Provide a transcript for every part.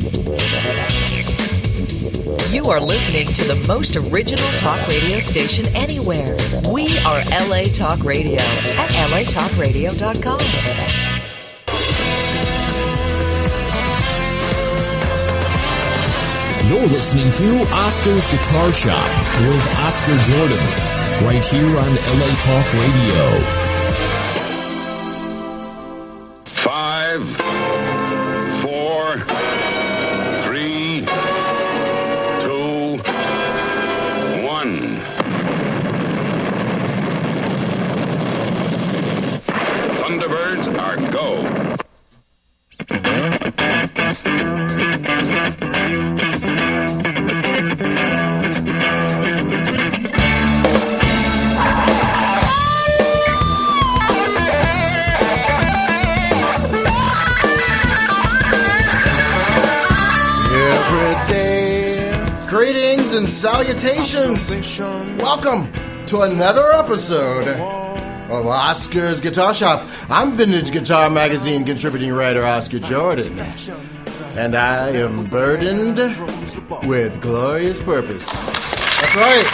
You are listening to the most original talk radio station anywhere. We are LA Talk Radio at latalkradio.com. You're listening to Oscar's Guitar Shop with Oscar Jordan, right here on LA Talk Radio. 5, 4, 3, 2, 1. Thunderbirds are go. Greetings and salutations. Welcome to another episode of Oscar's Guitar Shop. I'm Vintage Guitar Magazine contributing writer Oscar Jordan, and I am burdened with glorious purpose. That's right,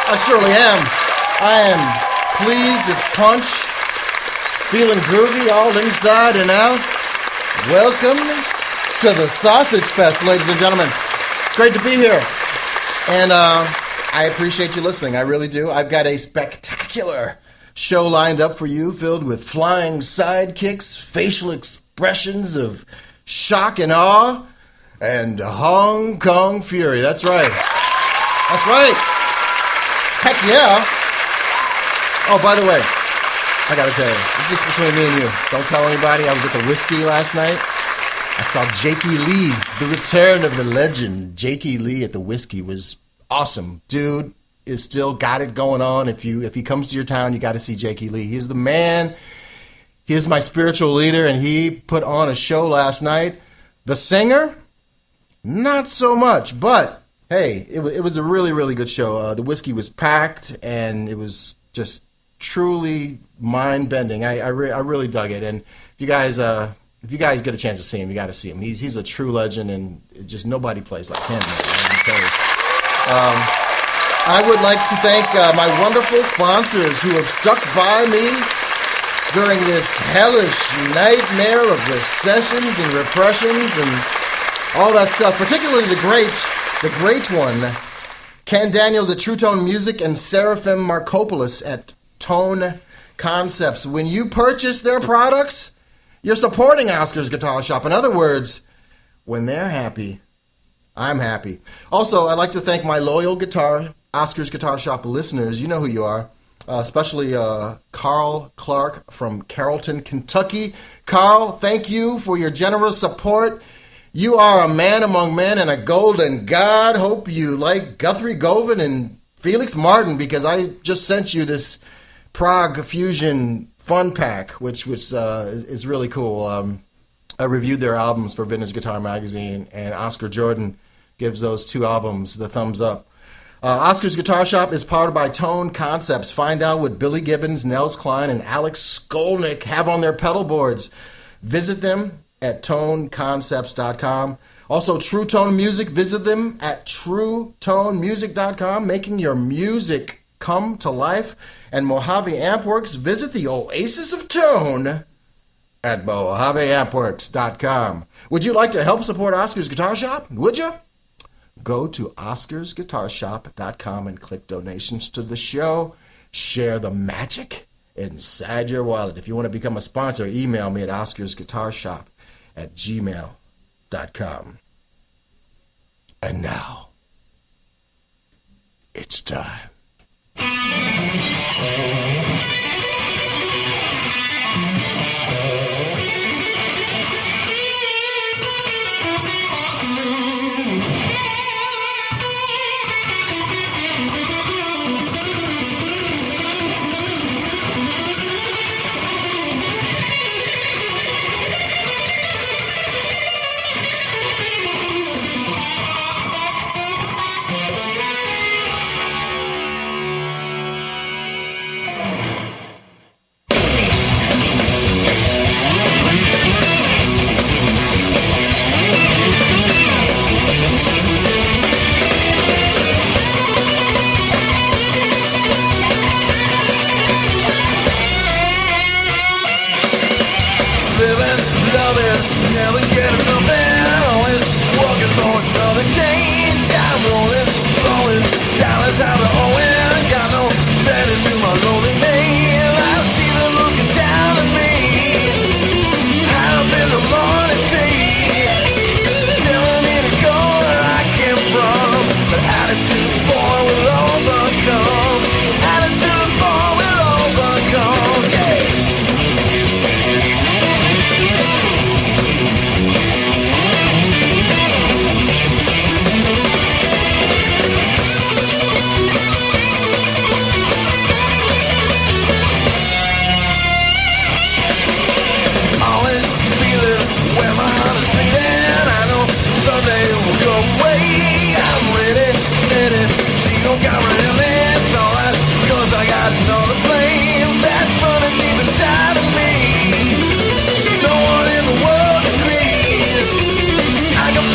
I surely am. I am pleased as punch, feeling groovy all inside and out. Welcome to the Sausage Fest, ladies and gentlemen. It's great to be here, and I appreciate you listening. I really do. I've got a spectacular show lined up for you, filled with flying sidekicks, facial expressions of shock and awe, and Hong Kong fury. That's right. That's right. Heck yeah. Oh, by the way, I gotta tell you, it's just between me and you. Don't tell anybody. I was at the Whiskey last night. I saw Jakey Lee, the return of the legend. Jakey Lee at the Whiskey was awesome. Dude is still got it going on. If he comes to your town, you got to see Jakey Lee. He's the man. He is my spiritual leader, and he put on a show last night. The singer, not so much, but hey, it was a really, really good show. The Whiskey was packed, and it was just truly mind-bending. I really dug it, and if you guys get a chance to see him, you got to see him. He's a true legend, and just nobody plays like him, man. I can tell you. I would like to thank my wonderful sponsors who have stuck by me during this hellish nightmare of recessions and repressions and all that stuff. Particularly the great one, Ken Daniels at True Tone Music and Seraphim Markopoulos at Tone Concepts. When you purchase their products, you're supporting Oscar's Guitar Shop. In other words, when they're happy, I'm happy. Also, I'd like to thank my loyal Oscar's Guitar Shop listeners. You know who you are. Especially Carl Clark from Carrollton, Kentucky. Carl, thank you for your generous support. You are a man among men and a golden god. Hope you like Guthrie Govan and Felix Martin, because I just sent you this Prague Fusion Fun Pack, which is really cool. I reviewed their albums for Vintage Guitar Magazine, and Oscar Jordan gives those two albums the thumbs up. Oscar's Guitar Shop is powered by Tone Concepts. Find out what Billy Gibbons, Nels Klein, and Alex Skolnick have on their pedal boards. Visit them at toneconcepts.com. Also, True Tone Music, visit them at truetonemusic.com, making your music come to life. And Mojave Ampworks, visit the Oasis of Tone at mojaveampworks.com. Would you like to help support Oscar's Guitar Shop? Would you? Go to oscarsguitarshop.com and click donations to the show. Share the magic inside your wallet. If you want to become a sponsor, email me at oscarsguitarshop@gmail.com. And now, it's time.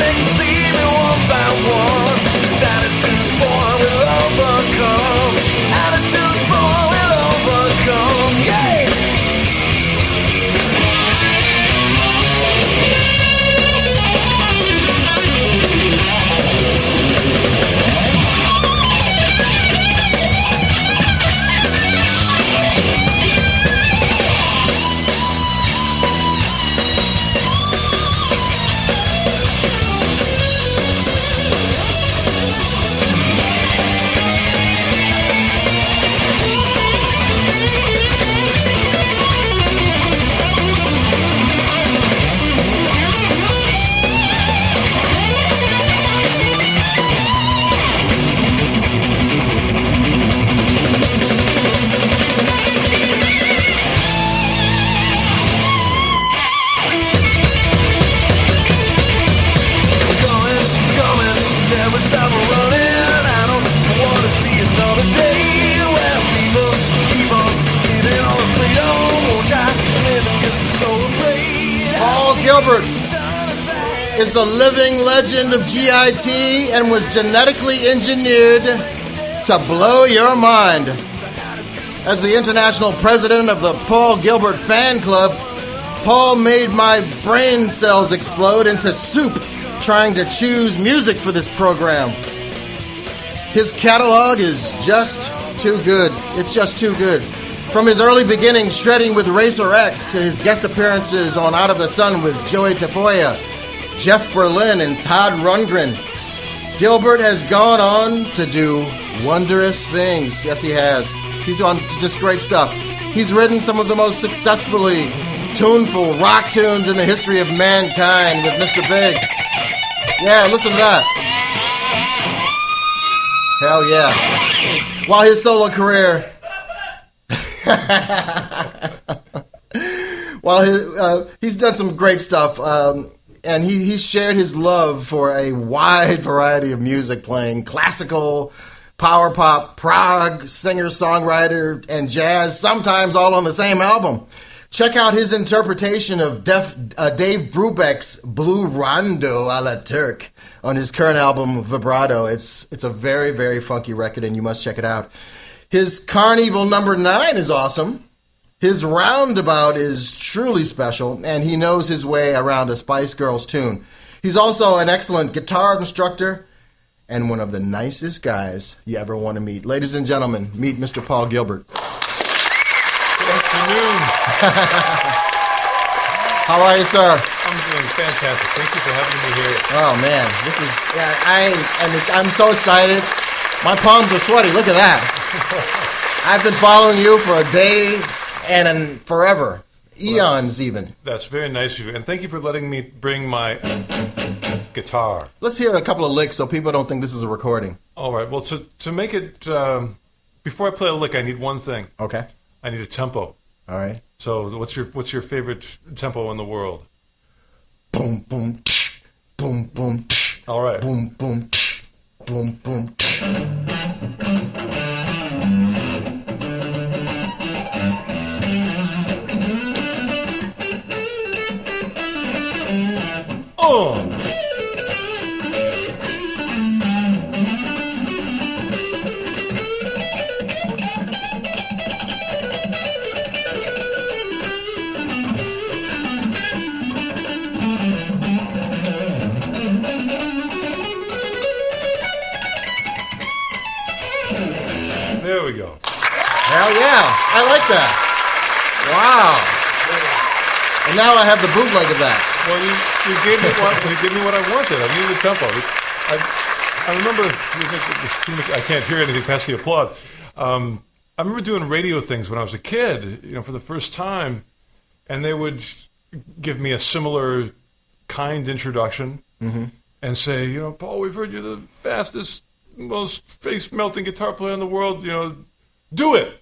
They can see me one by one. This attitude boy will overcome. Attitude boy will overcome. Yeah. Never stop running. I don't want to see another day where people keep on giving all the freedom. Won't try living because I'm so afraid. Paul Gilbert is the living legend of GIT and was genetically engineered to blow your mind. As the international president of the Paul Gilbert fan club, Paul made my brain cells explode into soup trying to choose music for this program. His catalog is just too good. It's just too good. From his early beginnings shredding with Racer X to his guest appearances on Out of the Sun with Joey Tafoya, Jeff Berlin, and Todd Rundgren, Gilbert has gone on to do wondrous things. Yes, he has. He's on just great stuff. He's written some of the most successfully tuneful rock tunes in the history of mankind with Mr. Big. Yeah, listen to that. Hell yeah. While his solo career... he's done some great stuff, and he shared his love for a wide variety of music, playing classical, power pop, prog, singer-songwriter, and jazz, sometimes all on the same album. Check out his interpretation of Dave Brubeck's Blue Rondo a la Turk on his current album, Vibrato. It's a very, very funky record, and you must check it out. His Carnival number 9 is awesome. His Roundabout is truly special, and he knows his way around a Spice Girls tune. He's also an excellent guitar instructor and one of the nicest guys you ever want to meet. Ladies and gentlemen, meet Mr. Paul Gilbert. Good afternoon. How are you, sir? I'm doing fantastic. Thank you for having me here. Oh man, this is I'm so excited. My palms are sweaty. Look at that. I've been following you for a day and forever, eons even. That's very nice of you, and thank you for letting me bring my guitar. Let's hear a couple of licks so people don't think this is a recording. All right. Well, to make it before I play a lick, I need one thing. Okay. I need a tempo. All right. So, what's your favorite tempo in the world? Boom, boom, boom, boom. All right. Boom, boom, boom, boom. Oh. There we go. Hell yeah. I like that. Wow. And now I have the bootleg of that. Well, you gave me what I wanted. I needed the tempo. I remember. I can't hear anything past the applause. I remember doing radio things when I was a kid. For the first time, and they would give me a similar kind introduction and say, Paul, we've heard you're the fastest, most face-melting guitar player in the world. Do it.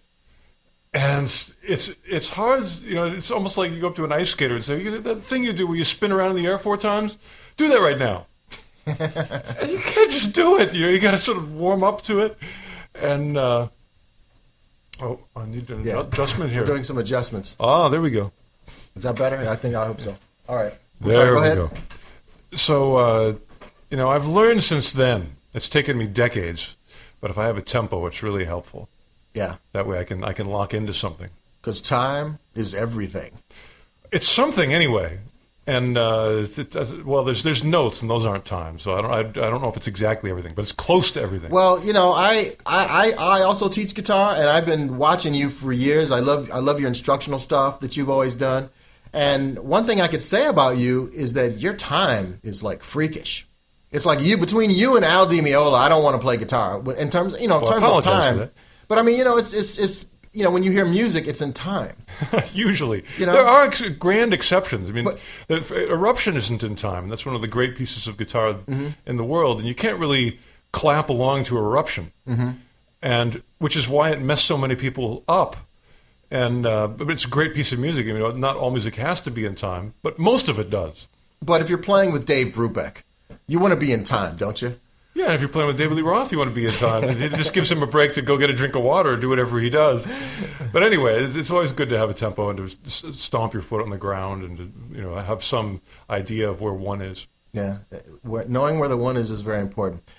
And it's hard, it's almost like you go up to an ice skater and say, that thing you do where you spin around in the air 4 times, do that right now. And you can't just do it. You got to sort of warm up to it. And, I need an adjustment here. We're doing some adjustments. Oh, there we go. Is that better? I hope so. All right. There go we ahead. go. So, I've learned since then. It's taken me decades, but if I have a tempo, it's really helpful. Yeah. That way I can lock into something. Because time is everything. It's something anyway. And there's notes, and those aren't time. So I don't know if it's exactly everything, but it's close to everything. Well, I also teach guitar, and I've been watching you for years. I love your instructional stuff that you've always done. And one thing I could say about you is that your time is like freakish. It's like between you and Al Di Meola, I don't want to play guitar in terms of time. But I mean, it's when you hear music, it's in time. Usually. There are grand exceptions. I mean, Eruption isn't in time. That's one of the great pieces of guitar in the world, and you can't really clap along to Eruption, and which is why it messed so many people up. And but it's a great piece of music. Not all music has to be in time, but most of it does. But if you're playing with Dave Brubeck, you want to be in time, don't you? Yeah, and if you're playing with David Lee Roth, you want to be in time. It just gives him a break to go get a drink of water or do whatever he does. But anyway, it's always good to have a tempo and to stomp your foot on the ground and to have some idea of where one is. Yeah, knowing where the one is very important.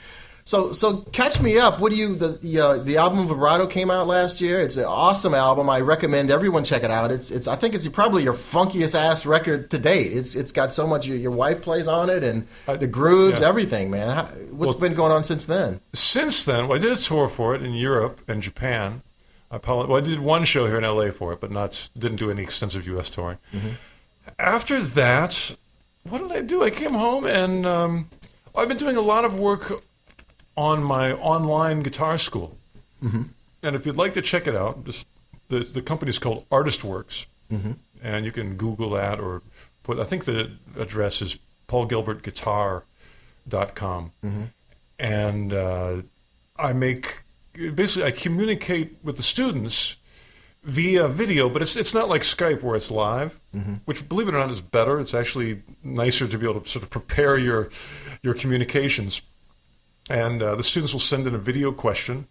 So catch me up. What do you the album Vibrato came out last year? It's an awesome album. I recommend everyone check it out. I think it's probably your funkiest ass record to date. It's got so much. Your wife plays on it and the grooves, everything, man. What's been going on since then? Since then, I did a tour for it in Europe and Japan. I did one show here in LA for it, but didn't do any extensive U.S. touring. After that, what did I do? I came home and I've been doing a lot of work on my online guitar school. And if you'd like to check it out, the company's called ArtistWorks, and you can Google that or I think the address is paulgilbertguitar.com. And I communicate with the students via video, but it's not like Skype where it's live, which, believe it or not, is better. It's actually nicer to be able to sort of prepare your communications. And the students will send in a video question,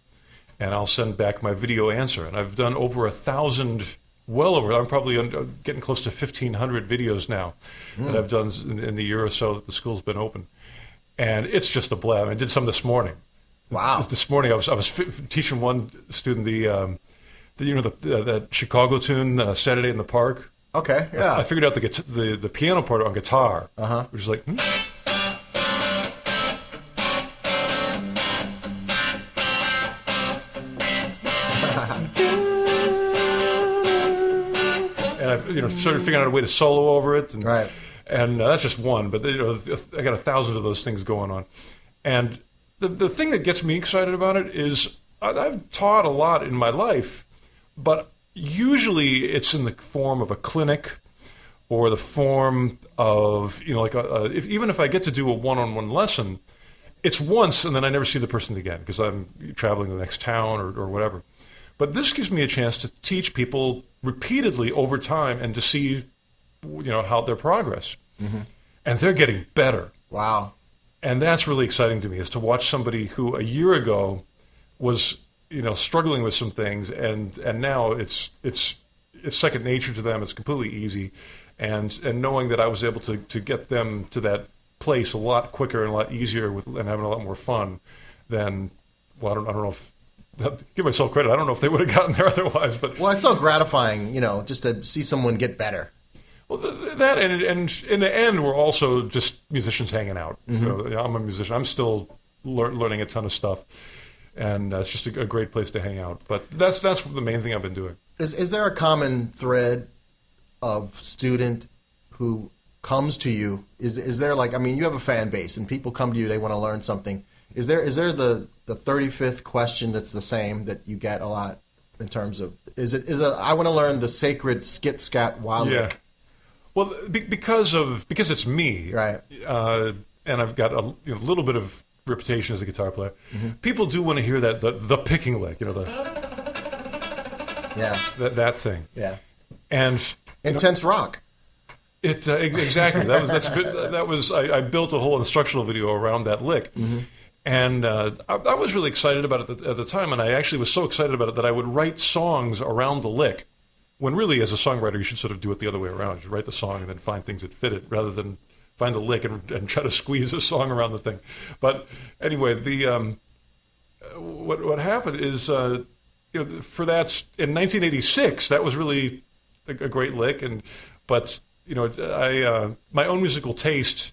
and I'll send back my video answer. And I've done over 1,000, I'm probably getting close to 1,500 videos now that I've done in the year or so that the school's been open. And it's just a blast. I did some this morning. Wow. This morning I was teaching one student that Chicago tune, Saturday in the Park. Okay, yeah. I figured out the piano part on guitar, which is like... And I've started figuring out a way to solo over it, and that's just one. But I got 1,000 of those things going on, and the thing that gets me excited about it is I've taught a lot in my life, but usually it's in the form of a clinic or the form of even if I get to do a one-on-one lesson, it's once and then I never see the person again because I'm traveling to the next town or whatever. But this gives me a chance to teach people repeatedly over time and to see, how their progress. And they're getting better. Wow. And that's really exciting to me, is to watch somebody who a year ago was, struggling with some things, and now it's second nature to them. It's completely easy, and knowing that I was able to get them to that place a lot quicker and a lot easier and having a lot more fun than, I don't know if. Give myself credit. I don't know if they would have gotten there otherwise, but it's so gratifying, just to see someone get better. Well, that and in the end, we're also just musicians hanging out. So, I'm a musician. I'm still learning a ton of stuff, and it's just a great place to hang out. But that's the main thing I've been doing. Is there a common thread of student who comes to you? Is there you have a fan base and people come to you, they want to learn something. Is there the 35th question that's the same that you get a lot in terms of I want to learn the sacred skit scat wild lick? Well, because it's me, right? And I've got a little bit of reputation as a guitar player. People do want to hear that the picking lick, that thing, and intense rock. It exactly that was I built a whole instructional video around that lick. And I was really excited about it at the time, and I actually was so excited about it that I would write songs around the lick, when really, as a songwriter, you should sort of do it the other way around. You write the song and then find things that fit it, rather than find the lick and try to squeeze a song around the thing. But anyway, the what happened is for that in 1986 that was really a great lick, but I my own musical taste,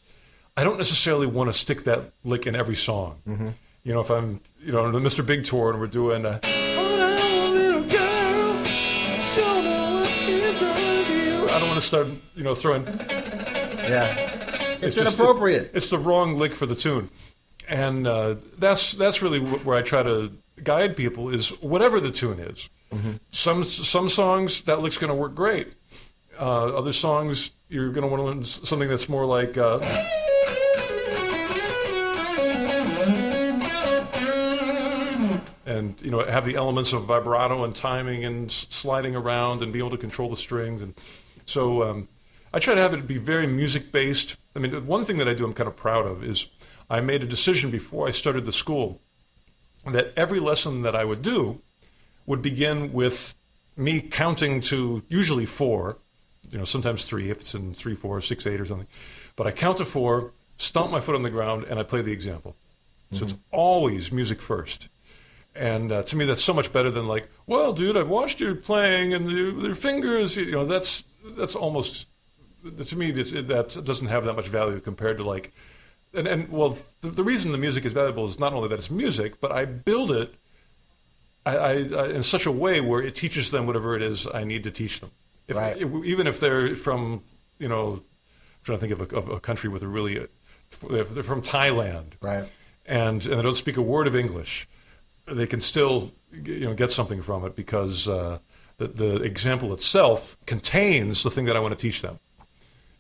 I don't necessarily want to stick that lick in every song. Mm-hmm. If I'm on the Mr. Big tour and we're doing I don't want to start throwing. Yeah. It's inappropriate. It's the wrong lick for the tune. And that's really where I try to guide people is whatever the tune is. Mm-hmm. Some songs, that lick's going to work great. Other songs, you're going to want to learn something that's more like... and have the elements of vibrato and timing and sliding around and be able to control the strings. And so I try to have it be very music-based. I mean, one thing that I do I'm kind of proud of is I made a decision before I started the school that every lesson that I would do would begin with me counting to usually 4, sometimes 3 if it's in 3, 4, 6, 8 or something. But I count to 4, stomp my foot on the ground, and I play the example. So it's always music first. And to me, that's so much better than like, well, dude, I've watched you playing and your fingers, that's almost, to me, that doesn't have that much value compared to like, the reason the music is valuable is not only that it's music, but I build it I in such a way where it teaches them whatever it is I need to teach them. Even if they're from, I'm trying to think of a country with a really, they're from Thailand. Right. And they don't speak a word of English. They can still, get something from it because the example itself contains the thing that I want to teach them.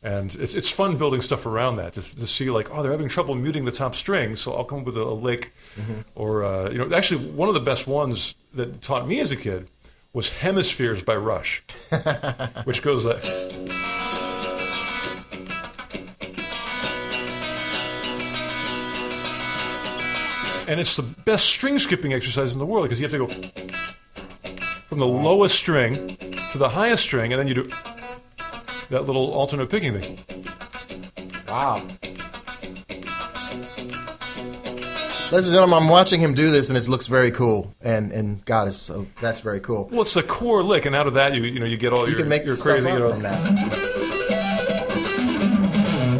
And it's fun building stuff around that to see like, oh, they're having trouble muting the top string, so I'll come up with a lick. Mm-hmm. Or, actually one of the best ones that taught me as a kid was Hemispheres by Rush, which goes like... And it's the best string skipping exercise in the world because you have to go from the lowest string to the highest string, and then you do that little alternate picking thing. Wow. Ladies and gentlemen, I'm watching him do this, and it looks very cool. And God, that's very cool. Well, it's the core lick, and out of that, you get all your crazy, from that.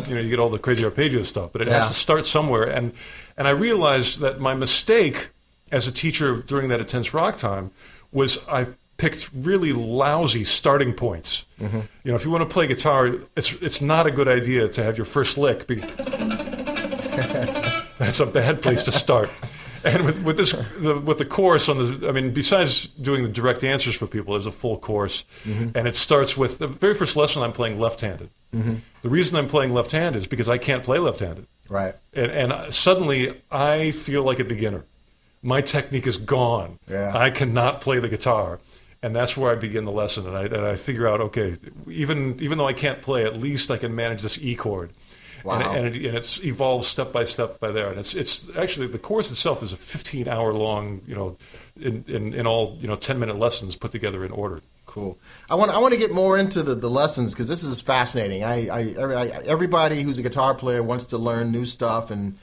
You get all the crazy arpeggio stuff, but it has to start somewhere. And I realized that my mistake as a teacher during that intense rock time was I picked really lousy starting points. Mm-hmm. If you want to play guitar, it's not a good idea to have your first lick be. That's a bad place to start. And with the course besides doing the direct answers for people, there's a full course, mm-hmm. and it starts with the very first lesson. I'm playing left-handed. Mm-hmm. The reason I'm playing left-handed is because I can't play left-handed. Right. And suddenly I feel like a beginner. My technique is gone. Yeah. I cannot play the guitar, and that's where I begin the lesson. And I figure out, okay, even though I can't play, at least I can manage this E chord. Wow. And it's evolved step by step by there. And it's actually, the course itself is a 15-hour long, in all 10-minute lessons put together in order. Cool. I want to get more into the lessons because this is fascinating. Everybody who's a guitar player wants to learn new stuff, and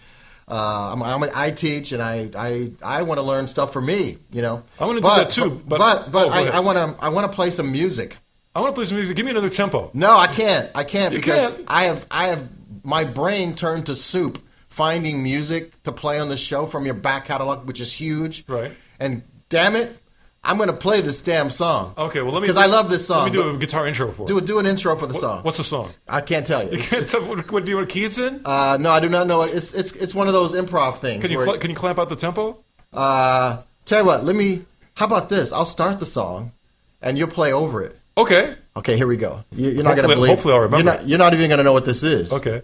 I teach, and I want to learn stuff for me. I want to do that too. But I want to play some music. I want to play some music. Give me another tempo. No, I can't. Because can't. I have my brain turned to soup finding music to play on the show from your back catalog, which is huge. Right. And damn it, I'm going to play this damn song. Okay, well, let me... Because I love this song. Let me do a guitar intro for it. Do an intro for the song. What's the song? I can't tell you. You can't tell what do you want to key it's in? No, I do not know it. It's one of those improv things. Can you clamp out the tempo? Tell you what, how about this? I'll start the song, and you'll play over it. Okay. Okay, here we go. You're not going to believe... Hopefully I'll remember. You're not even going to know what this is. Okay.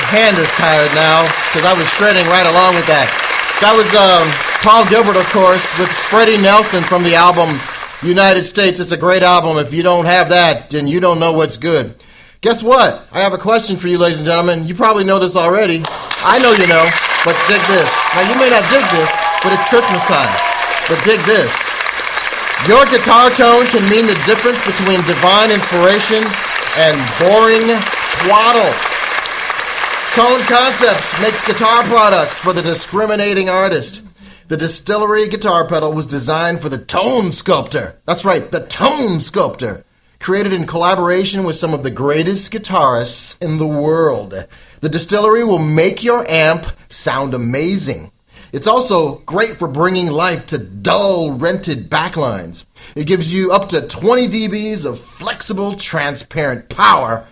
hand is tired now because I was shredding right along with that. That was Paul Gilbert, of course, with Freddie Nelson from the album United States. It's a great album. If you don't have that, then you don't know what's good. Guess what? I have a question for you, ladies and gentlemen. You probably know this already. I know you know, but dig this. Now, you may not dig this, but it's Christmas time. But dig this. Your guitar tone can mean the difference between divine inspiration and boring twaddle. Tone Concepts makes guitar products for the discriminating artist. The Distillery guitar pedal was designed for the Tone Sculptor. That's right, the Tone Sculptor. Created in collaboration with some of the greatest guitarists in the world. The Distillery will make your amp sound amazing. It's also great for bringing life to dull, rented backlines. It gives you up to 20 dBs of flexible, transparent power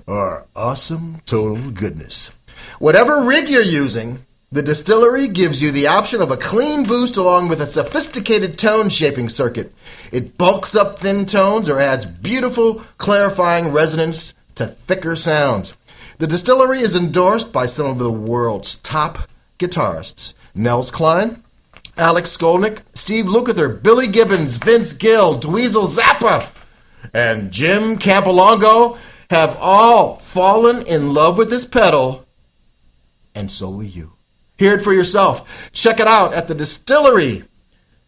or awesome total goodness. Whatever rig you're using, the Distillery gives you the option of a clean boost along with a sophisticated tone shaping circuit. It bulks up thin tones or adds beautiful, clarifying resonance to thicker sounds. The Distillery is endorsed by some of the world's top guitarists. Nels Cline, Alex Skolnick, Steve Lukather, Billy Gibbons, Vince Gill, Dweezil Zappa, and Jim Campolongo have all fallen in love with this pedal, and so will you. Hear it for yourself. Check it out at the Distillery.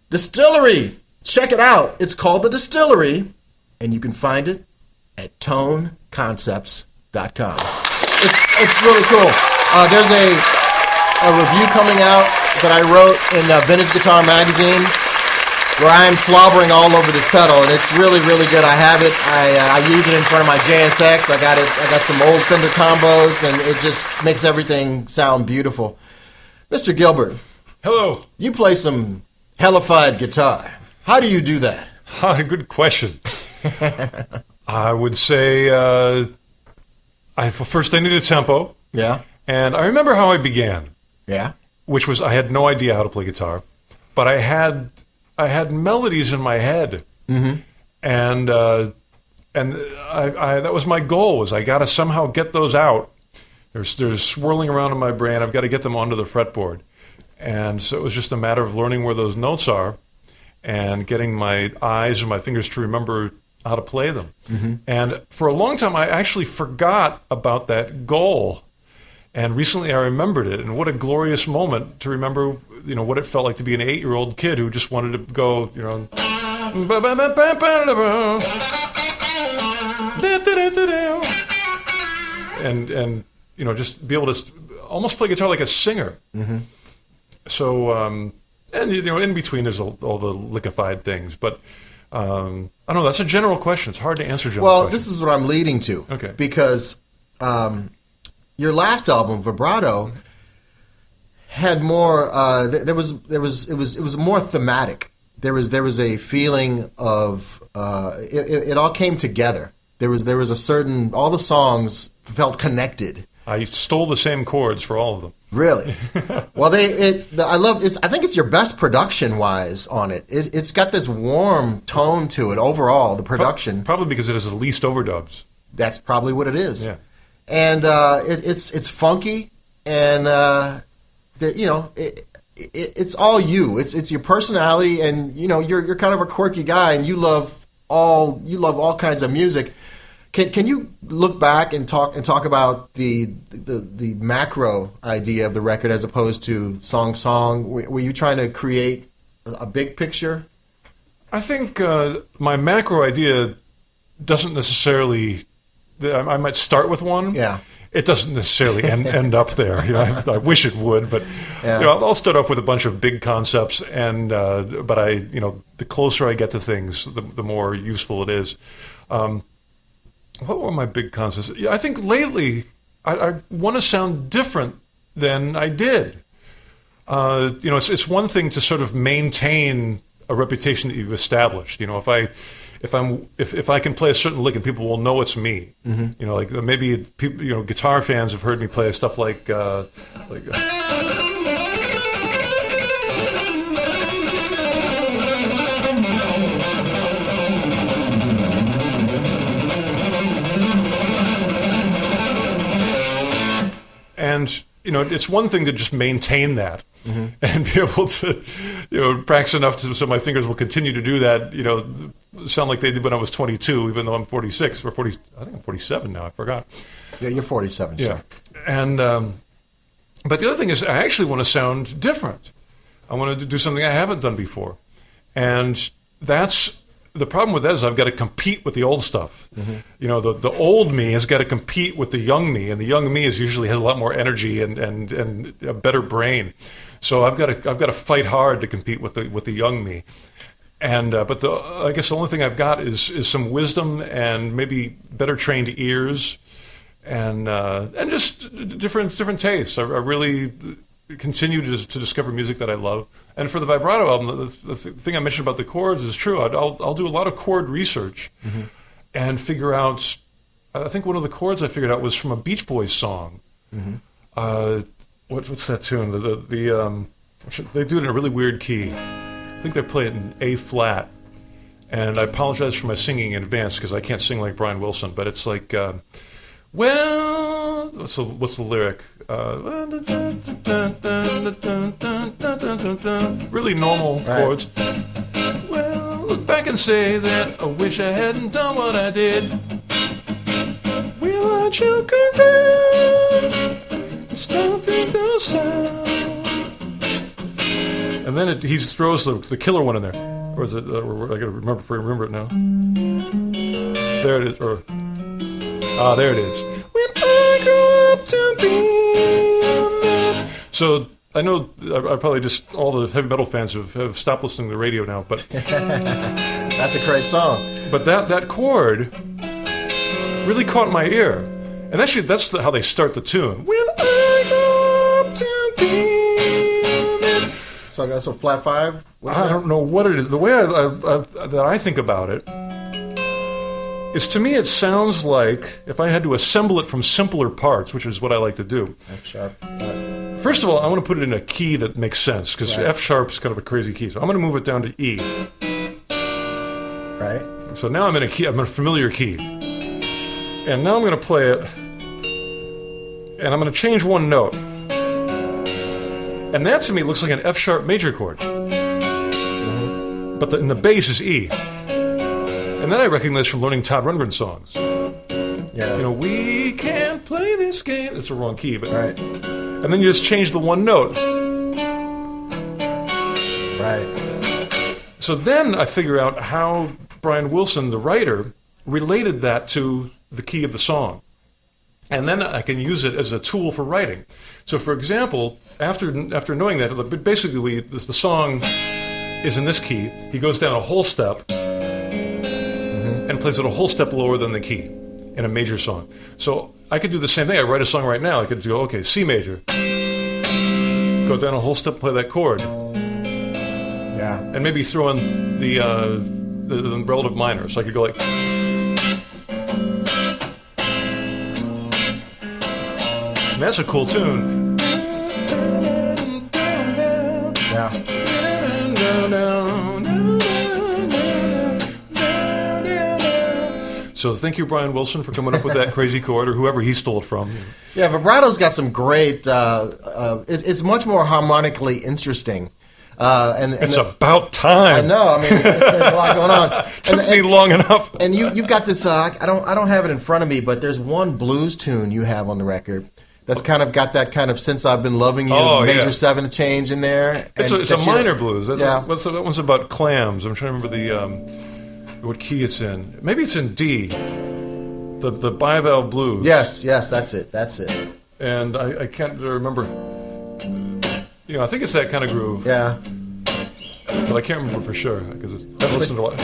Distillery! Check it out. It's called the Distillery, and you can find it at toneconcepts.com. It's really cool. There's a review coming out that I wrote in Vintage Guitar Magazine where I am slobbering all over this pedal, and it's really, really good. I have it. I use it in front of my JSX. I got some old Fender combos, and it just makes everything sound beautiful. Mr. Gilbert. Hello. You play some hellified guitar. How do you do that? Good question. I would say first I needed tempo. Yeah. And I remember how I began. Yeah. Which was I had no idea how to play guitar, but I had melodies in my head, and that was my goal. Was I got to somehow get those out. They're swirling around in my brain. I've got to get them onto the fretboard, and so it was just a matter of learning where those notes are, and getting my eyes and my fingers to remember how to play them. And for a long time, I actually forgot about that goal. And recently I remembered it, and what a glorious moment to remember, what it felt like to be an 8-year-old kid who just wanted to go, and just be able to almost play guitar like a singer. So, and in between there's all the liquefied things, but I don't know. That's a general question. It's hard to answer general questions. This is what I'm leading to. Okay. Because your last album, Vibrato, had more. It was more thematic. There was a feeling of it all came together. There was a certain, all the songs felt connected. I stole the same chords for all of them. Really? Well, I think it's your best production wise on it. It's got this warm tone to it overall. The production, probably because it has the least overdubs. That's probably what it is. Yeah. And it's funky, and it's all you. It's your personality, and you're kind of a quirky guy, and you love all kinds of music. Can you look back and talk about the macro idea of the record as opposed to song? Were you trying to create a big picture? I think my macro idea doesn't necessarily. I might start with one. Yeah. It doesn't necessarily end up there. I wish it would, but yeah. I'll start off with a bunch of big concepts, and but the closer I get to things, the more useful it is. What were my big concepts? Yeah, I think lately I want to sound different than I did. It's one thing to sort of maintain a reputation that you've established. If I can play a certain lick and people will know it's me, like maybe people, guitar fans have heard me play stuff like it's one thing to just maintain that and be able to, practice enough so my fingers will continue to do that, sound like they did when I was 22, even though I'm 46 or 40. I think I'm 47 now. I forgot. Yeah, you're 47. Yeah, sir. and but the other thing is, I actually want to sound different. I want to do something I haven't done before, and that's the problem with that is I've got to compete with the old stuff. The old me has got to compete with the young me, and the young me usually has a lot more energy and a better brain. So I've got to fight hard to compete with the young me. And but I guess the only thing I've got is some wisdom and maybe better trained ears, and just different tastes. I really continue to discover music that I love. And for the Vibrato album, the thing I mentioned about the chords is true. I'll do a lot of chord research and figure out. I think one of the chords I figured out was from a Beach Boys song. What's that tune? They do it in a really weird key. I think they play it in A flat. And I apologize for my singing in advance because I can't sing like Brian Wilson. But it's like, what's the lyric? Really normal chords. Well, look back and say that I wish I hadn't done what I did. Will I choke around? Stomping the sound. And then he throws the killer one in there. Or is it? I gotta remember it now. There it is. There it is. When I grow up to be a man. So I know I probably just all the heavy metal fans have stopped listening to the radio now, but That's a great song. But that chord really caught my ear, and actually that's how they start the tune. When I grow up to be a man. So that's a flat 5. I don't know what it is. The way that I think about it is, to me, it sounds like if I had to assemble it from simpler parts, which is what I like to do. F sharp. First of all, I want to put it in a key that makes sense, because Right. F sharp is kind of a crazy key. So I'm going to move it down to E. Right. So now I'm in a key. I'm in a familiar key. And now I'm going to play it, and I'm going to change one note. And that, to me, looks like an F sharp major chord. But in the bass is E. And then I recognize from learning Todd Rundgren songs. Yeah. We can't play this game. It's the wrong key, but Right. and then you just change the one note. Right. So then I figure out how Brian Wilson, the writer, related that to the key of the song. And then I can use it as a tool for writing. So, for example, after knowing that, basically the song is in this key. He goes down a whole step and plays it a whole step lower than the key in a major song. So I could do the same thing. I write a song right now. I could go, okay, C major. Go down a whole step, play that chord. Yeah. And maybe throw in the relative minor. So I could go like... And that's a cool tune. Yeah. So thank you, Brian Wilson, for coming up with that crazy chord, or whoever he stole it from. Yeah, Vibrato's got some great... it's much more harmonically interesting. And It's about time. I know. I mean, there's a lot going on. Took me long enough. And you've got this. I don't have it in front of me, but there's one blues tune you have on the record that's kind of got that kind of "Since I've Been Loving You" major seventh change in there. It's a minor blues. That one's about clams. I'm trying to remember what key it's in. Maybe it's in D. The bivalve blues. Yes, that's it. And I can't remember. I think it's that kind of groove. Yeah. But I can't remember for sure because I've listened to a lot.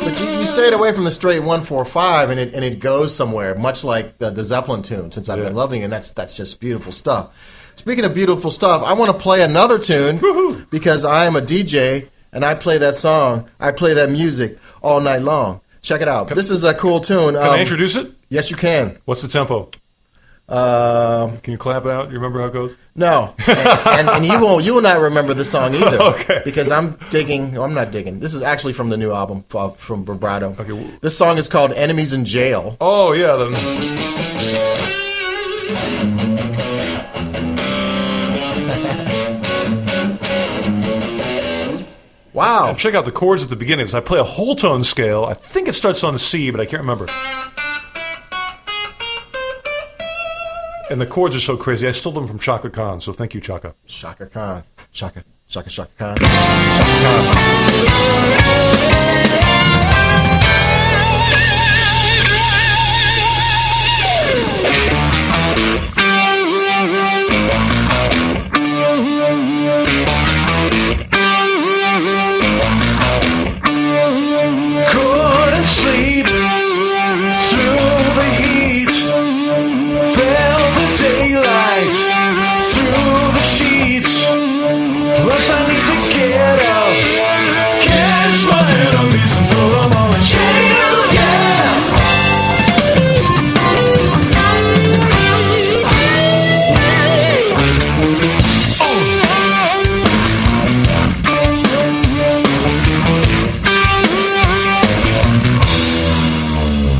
But you stayed away from the straight 1-4-5, and it goes somewhere, much like the Zeppelin tune, Since I've Been Loving You, and that's just beautiful stuff. Speaking of beautiful stuff, I want to play another tune because I am a DJ, and I play that song, I play that music all night long. Check it out. This is a cool tune. Can I introduce it? Yes, you can. What's the tempo? Can you clap it out? You remember how it goes? No, and you will not remember the song either. Okay. Because I'm not digging. This is actually from the new album from Vibrato. Okay. This song is called "Enemies in Jail." Oh yeah. Wow. And check out the chords at the beginning. So I play a whole tone scale. I think it starts on C, but I can't remember. And the chords are so crazy. I stole them from Chaka Khan, so thank you, Chaka. Chaka Khan. Chaka Khan. Chaka Couldn't sleep through the heat. Felt the daylight through the sheets. Plus I need to get up, catch my enemies and throw them all in jail, yeah.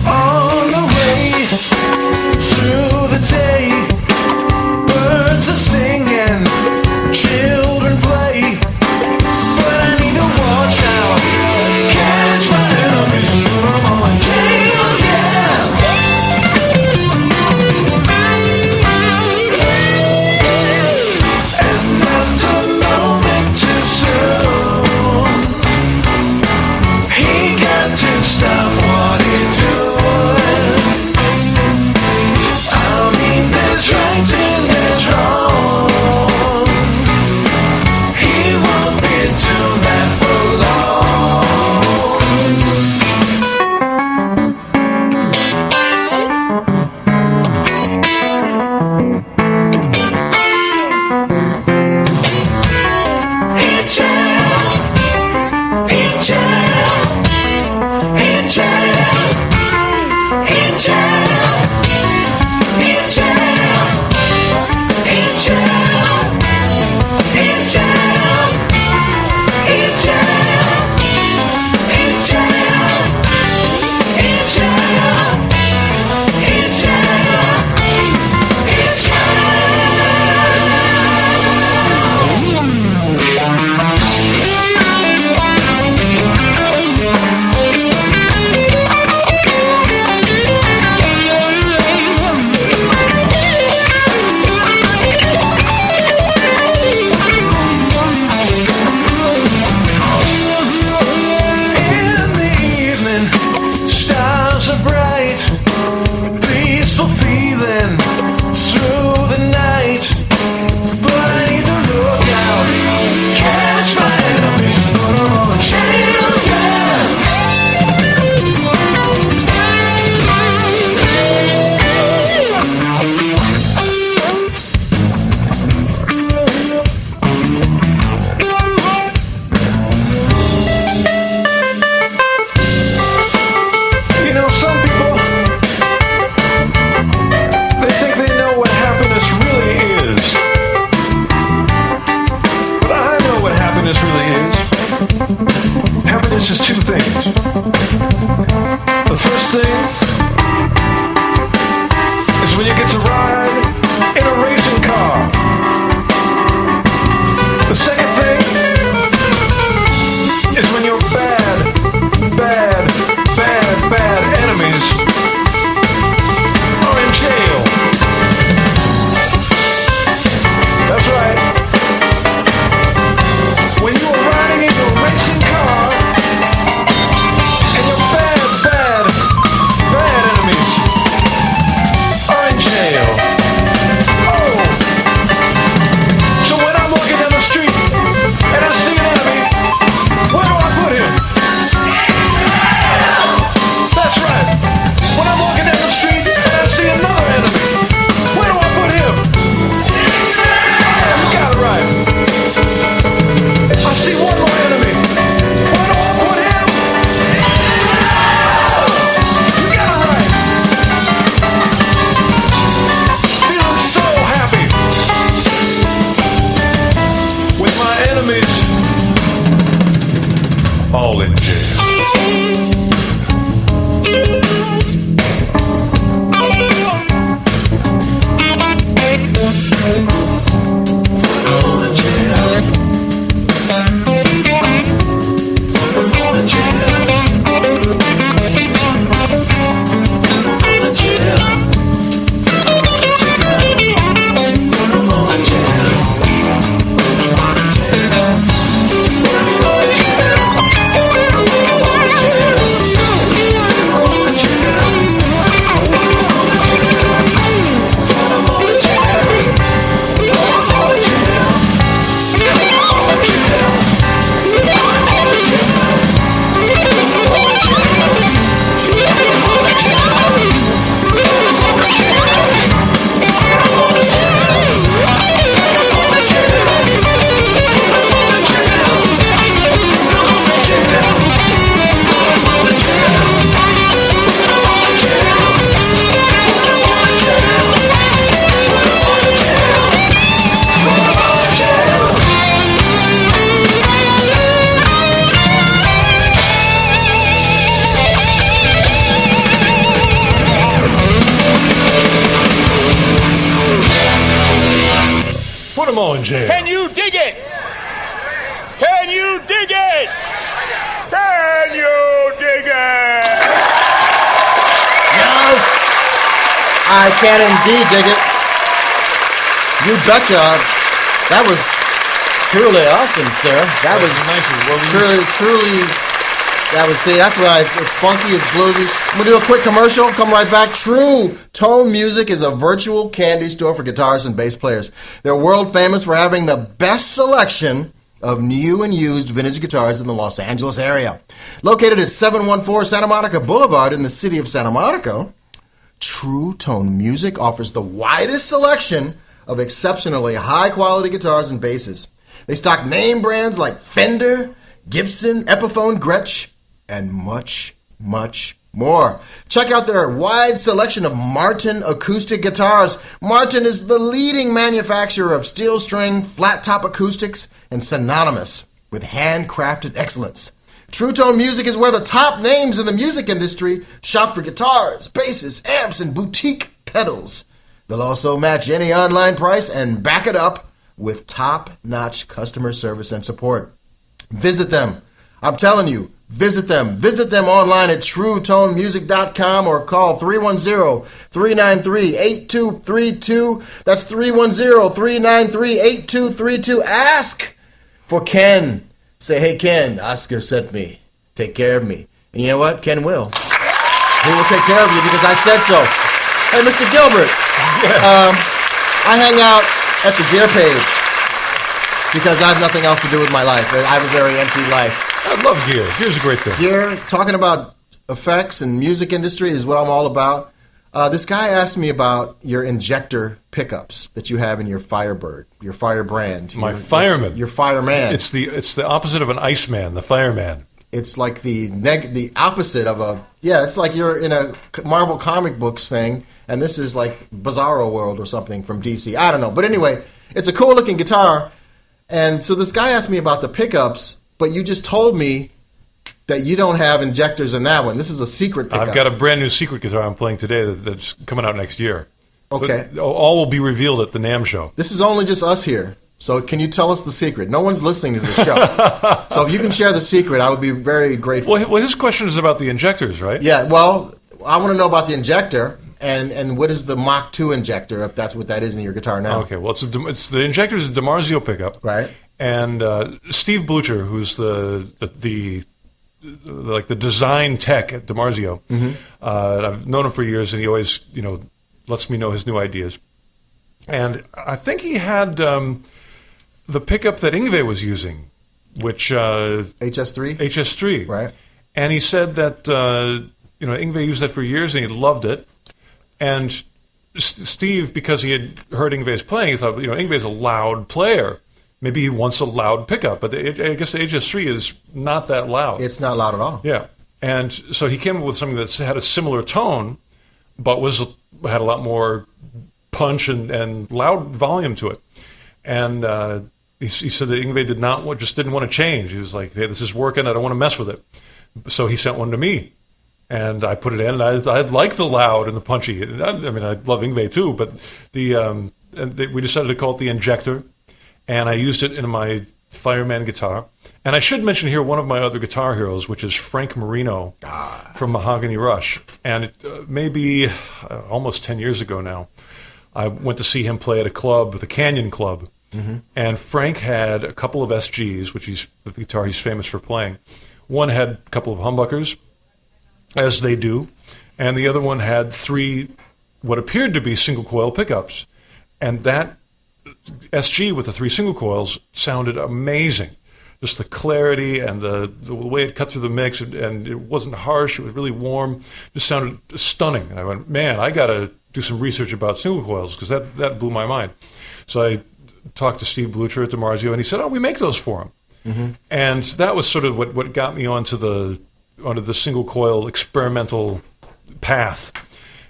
On the way through the day, birds are singing, children play, but I need to watch out, catch my enemies and throw them all in jail, yeah. And not a moment too soon, he got to stop what he's doing. I mean, there's right and there's wrong. He won't be doing that for long. In jail, in jail, in jail, in jail, in jail, in jail, in jail, in jail, in jail, in jail, in jail, in In the evening, stars are bright, peaceful feeling through the night. But I need to look out, catch my enemies, put them all in jail, yeah. You know, some people, they think they know what happiness really is. But I know what happiness really is. Happiness is two things. The first thing is when you get to ride in a racing car. The second thing is when your bad enemies are in jail. That's right. When you are riding in your racing car and your bad enemies are in jail. Oh. So when I'm walking down the street and I see an enemy, where do I put him? That's right. When I'm walking down the street and I see another enemy, where do I put him? You got it right. I see one more enemy. Where do I put him? You got it right. Feeling so happy with my enemies all in jail. All in jail. on, Jay. Can you dig it? Can you dig it? Can you dig it? Yes! I can indeed dig it. You betcha. That was truly awesome, sir. That was truly. That's what it's funky, it's bluesy. I'm going to do a quick commercial, come right back. True Tone Music is a virtual candy store for guitarists and bass players. They're world famous for having the best selection of new and used vintage guitars in the Los Angeles area. Located at 714 Santa Monica Boulevard in the city of Santa Monica, True Tone Music offers the widest selection of exceptionally high-quality guitars and basses. They stock name brands like Fender, Gibson, Epiphone, Gretsch, and much, much more. Check out their wide selection of Martin acoustic guitars. Martin is the leading manufacturer of steel string, flat top acoustics, and synonymous with handcrafted excellence. True Tone Music is where the top names in the music industry shop for guitars, basses, amps, and boutique pedals. They'll also match any online price and back it up with top-notch customer service and support. Visit them. I'm telling you, visit them. Visit them online at truetonemusic.com or call 310-393-8232. That's 310-393-8232. Ask for Ken. Say, hey, Ken, Oscar sent me. Take care of me. And you know what? Ken will. He will take care of you because I said so. Hey, Mr. Gilbert, I hang out at the gear page because I have nothing else to do with my life. I have a very empty life. I love gear. Gear's a great thing. Gear, talking about effects and music industry is what I'm all about. This guy asked me about your Injector pickups that you have in your Firebird, your Firebrand. My Fireman. Your Fireman. It's the opposite of an Iceman, the Fireman. It's like the opposite of a... Yeah, it's like you're in a Marvel comic books thing, and this is like Bizarro World or something from DC. I don't know. But anyway, it's a cool-looking guitar. And so this guy asked me about the pickups, but you just told me that you don't have injectors in that one. This is a secret pickup. I've got a brand new secret guitar I'm playing today that's coming out next year. Okay. So all will be revealed at the NAMM show. This is only just us here. So can you tell us the secret? No one's listening to the show. So if you can share the secret, I would be very grateful. Well, his question is about the injectors, right? Yeah, well, I want to know about the injector and what is the Mach 2 injector, if that's what that is in your guitar now. Okay, well, it's the injector is a DiMarzio pickup. Right. And Steve Blucher, who's the design tech at DiMarzio, I've known him for years, and he always, lets me know his new ideas. And I think he had the pickup that Yngwie was using, which HS3. HS3, right? And he said that Yngwie used that for years and he loved it. And Steve, because he had heard Yngwie's playing, he thought, Yngwie's a loud player. Maybe he wants a loud pickup, but I guess the HS3 is not that loud. It's not loud at all. Yeah, and so he came up with something that had a similar tone, but had a lot more punch and loud volume to it. And he said that Yngwie didn't want to change. He was like, hey, this is working. I don't want to mess with it. So he sent one to me. And I put it in, and I like the loud and the punchy. I love Yngwie too, but we decided to call it the Injector. And I used it in my Fireman guitar. And I should mention here one of my other guitar heroes, which is Frank Marino from Mahogany Rush. And maybe almost 10 years ago now, I went to see him play at a club, the Canyon Club. Mm-hmm. And Frank had a couple of SGs, which is the guitar he's famous for playing. One had a couple of humbuckers, as they do, and the other one had 3 what appeared to be single coil pickups. And that SG with the 3 single coils sounded amazing. Just the clarity and the way it cut through the mix, and it wasn't harsh, it was really warm, just sounded stunning. And I went, man, I got to do some research about single coils, because that blew my mind. So I talked to Steve Blucher at DiMarzio, and he said, we make those for him. Mm-hmm. And that was sort of what got me onto the single coil experimental path.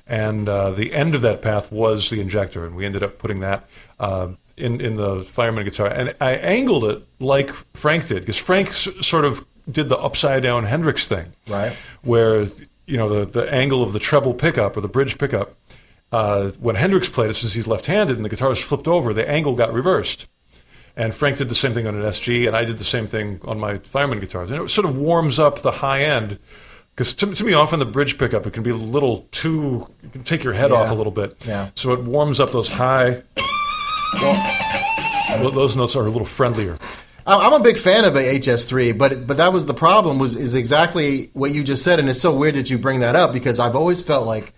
And the end of that path was the Injector, and we ended up putting that in the Fireman guitar. And I angled it like Frank did, because Frank sort of did the upside-down Hendrix thing. Right. Where, the angle of the treble pickup or the bridge pickup, when Hendrix played it, since he's left-handed and the guitar is flipped over, the angle got reversed. And Frank did the same thing on an SG, and I did the same thing on my Fireman guitars. And it sort of warms up the high end, because to me, often the bridge pickup, it can be a little too, you can take your head off a little bit. Yeah. So it warms up those high, those notes are a little friendlier. I'm a big fan of the HS3, but that was the problem, is exactly what you just said, and it's so weird that you bring that up, because I've always felt like,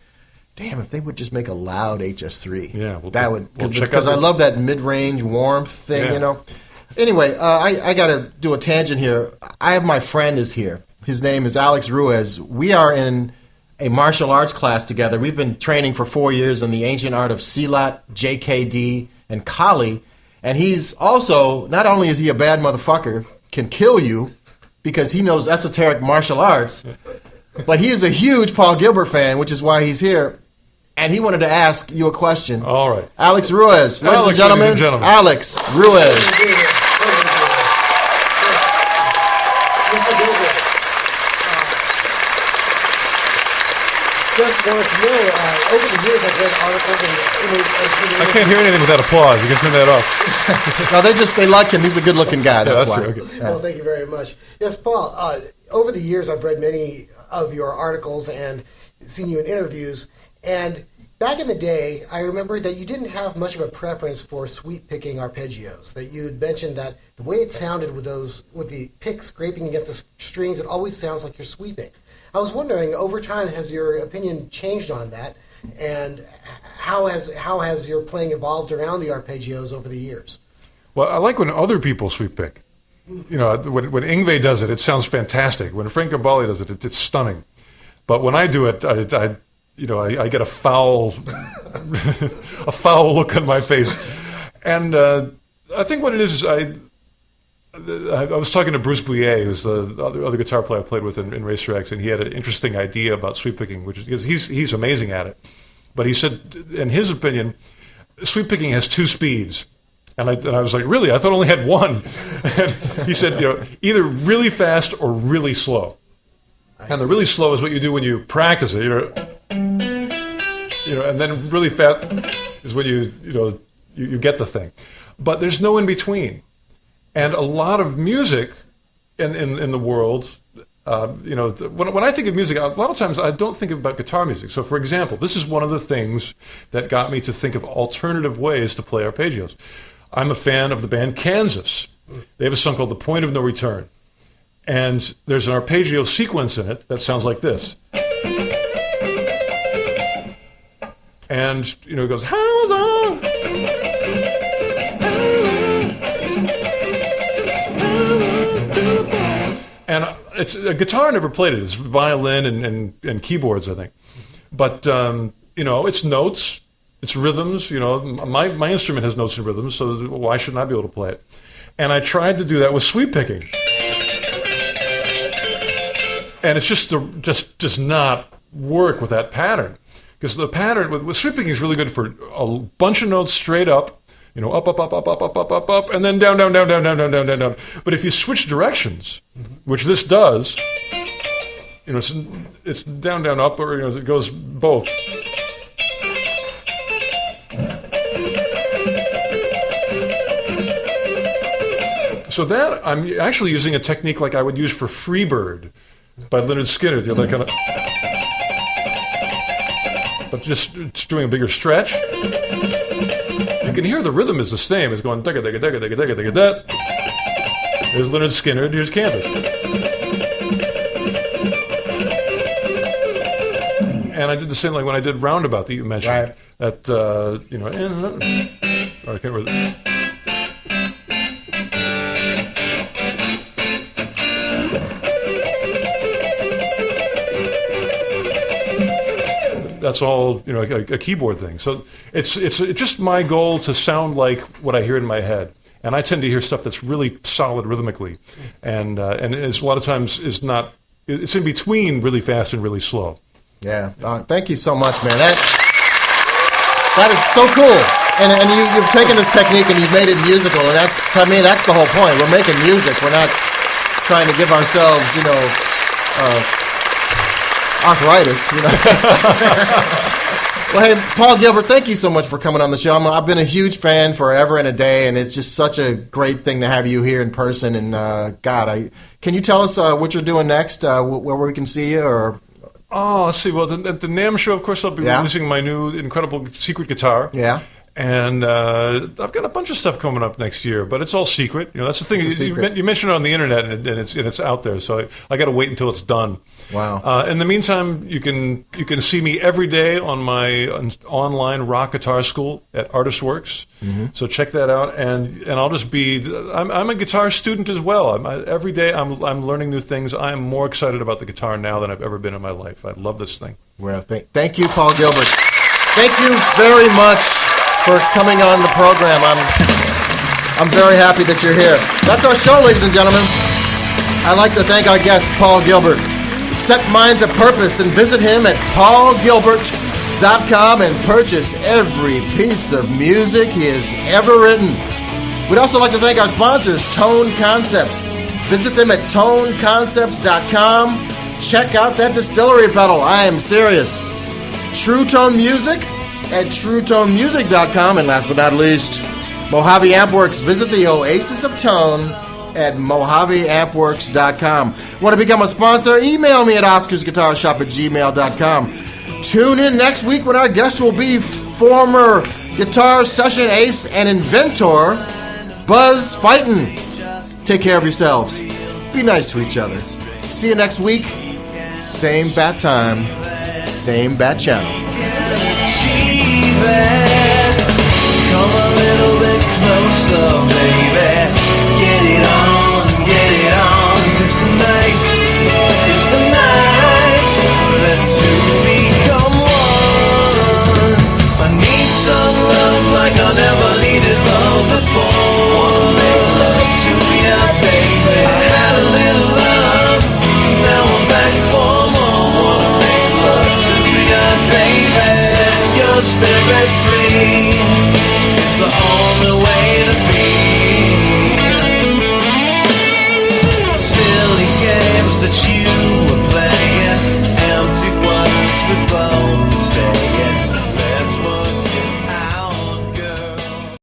damn, if they would just make a loud HS3. Yeah. That would, because I love that mid-range warmth thing, you know. Anyway, I got to do a tangent here. I have my friend is here. His name is Alex Ruiz. We are in a martial arts class together. We've been training for 4 years in the ancient art of Silat, JKD, and Kali. And he's also, not only is he a bad motherfucker, can kill you because he knows esoteric martial arts, but he is a huge Paul Gilbert fan, which is why he's here. And he wanted to ask you a question. All right. Alex Ruiz. Ladies and gentlemen, Alex Ruiz. Mr. Gilbert, just wanted to know, over the years I've read articles and I can't hear anything without applause. You can turn that off. No, they like him. He's a good-looking guy. That's why. True. Okay. Well, thank you very much. Yes, Paul, over the years I've read many of your articles and seen you in interviews, and back in the day, I remember that you didn't have much of a preference for sweep-picking arpeggios, that you had mentioned that the way it sounded with the picks scraping against the strings, it always sounds like you're sweeping. I was wondering, over time, has your opinion changed on that, and how has your playing evolved around the arpeggios over the years? Well, I like when other people sweep pick. You know, when Yngwie does it, it sounds fantastic. When Frank Gabali does it, it's stunning. But when I do it, I get a foul look on my face. And I think what it is I was talking to Bruce Bouillet, who's the other guitar player I played with in Racer X, and he had an interesting idea about sweep picking, because he's amazing at it. But he said, in his opinion, sweep picking has two speeds. And I was like, really? I thought it only had one. And he said, either really fast or really slow. And the really slow is what you do when you practice it, and then really fast is when you get the thing. But there's no in between. And a lot of music in the world, when I think of music, a lot of times I don't think about guitar music. So, for example, this is one of the things that got me to think of alternative ways to play arpeggios. I'm a fan of the band Kansas. They have a song called The Point of No Return. And there's an arpeggio sequence in it that sounds like this. And, it goes, hold on. And it's a guitar never played it. It's violin and keyboards, I think. But, it's notes, it's rhythms. My instrument has notes and rhythms, so why shouldn't I be able to play it? And I tried to do that with sweep picking. And it's just does not work with that pattern. Because the pattern with sweep picking is really good for a bunch of notes straight up, up, up, up, up, up, up, up, up, up, and then down, down, down, down, down, down, down, down, down. But if you switch directions, which this does, it's down, down, up, or it goes both. So that I'm actually using a technique like I would use for Freebird by Leonard Skinner. That kind of, but just it's doing a bigger stretch. You can hear the rhythm is the same. It's going digga digga digga digga digga digga that. There's Leonard Skinner. Here's Kansas. And I did the same like when I did Roundabout that you mentioned. Right. That I can't remember. That's all a keyboard thing. So it's just my goal to sound like what I hear in my head, and I tend to hear stuff that's really solid rhythmically, and it's a lot of times it's in between really fast and really slow. Yeah, thank you so much, man. That is so cool, and you've taken this technique and you've made it musical, and that's the whole point. We're making music. We're not trying to give ourselves arthritis, Well, hey, Paul Gilbert, thank you so much for coming on the show. I've been a huge fan forever and a day, and it's just such a great thing to have you here in person. And can you tell us what you're doing next, where we can see you? Or let's see. Well, at the NAMM show, of course, I'll be releasing my new incredible secret guitar. Yeah. And I've got a bunch of stuff coming up next year, but it's all secret. You know, that's the thing. You mentioned it on the internet, and it's out there. So I got to wait until it's done. Wow. In the meantime, you can see me every day on my online rock guitar school at Artist Works. Mm-hmm. So check that out. And I'll just be. I'm a guitar student as well. Every day I'm learning new things. I am more excited about the guitar now than I've ever been in my life. I love this thing. Well, thank you, Paul Gilbert. Thank you very much for coming on the program. I'm very happy that you're here. That's our show, ladies and gentlemen. I'd like to thank our guest, Paul Gilbert. Set mind to purpose and visit him at paulgilbert.com and purchase every piece of music he has ever written. We'd also like to thank our sponsors, Tone Concepts. Visit them at toneconcepts.com. Check out that distillery pedal. I am serious. True Tone Music at truetonemusic.com. And last but not least, Mojave Ampworks. Visit the Oasis of Tone at mojaveampworks.com. Want to become a sponsor? Email me at oscarsguitarshop@gmail.com. Tune in next week when our guest will be former guitar session ace and inventor Buzz Fighton. Take care of yourselves. Be nice to each other. See you next week. Same bat time, same bat channel. Come a little bit closer, baby. Get it on, 'cause tonight is the night that two become one. I need some love like I never needed love before. Wanna make love to ya, baby. I had a little love, now I'm back for more. Wanna make love to ya, baby. Set your spirit free. It's the only